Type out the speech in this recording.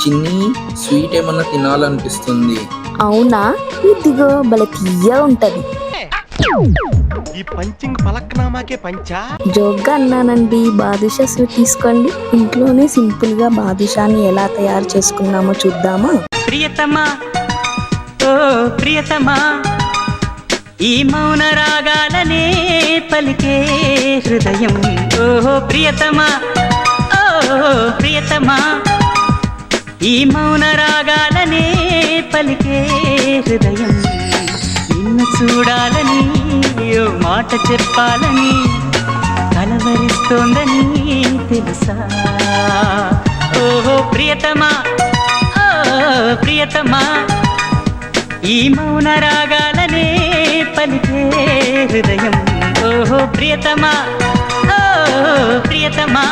చిన్ని స్వీట్ ఏమన్నా తినాలనిపిస్తుంది. అవునా, ఇదిగో భలే తీయగా ఉంటది. ఈ పంచింగ్ పలక్నామాకే పంచా. జోగ్గా అన్నానండి. బాదుషా స్వీట్ తీసుకోండి. ఇంట్లోనే సింపుల్ గా బాదుషాని ఎలా తయారు చేసుకున్నామో చూద్దామా? ప్రియతమా ఓ ప్రియతమా, ఈ మౌన రాగాలనే పలికే హృదయం. ఓ ప్రియతమా ఓ ప్రియతమా, ఈ మౌన రాగాలనే పలికే హృదయం. నిన్ను చూడాలని ఓ మాట చెప్పాలని కలవరిస్తోందని తెలుసా. ఓ ప్రియతమా ఓ ప్రియతమా, ఈ మౌన రాగాలనే పలికే హృదయం. ఓ ప్రియతమా ఓ ప్రియతమా.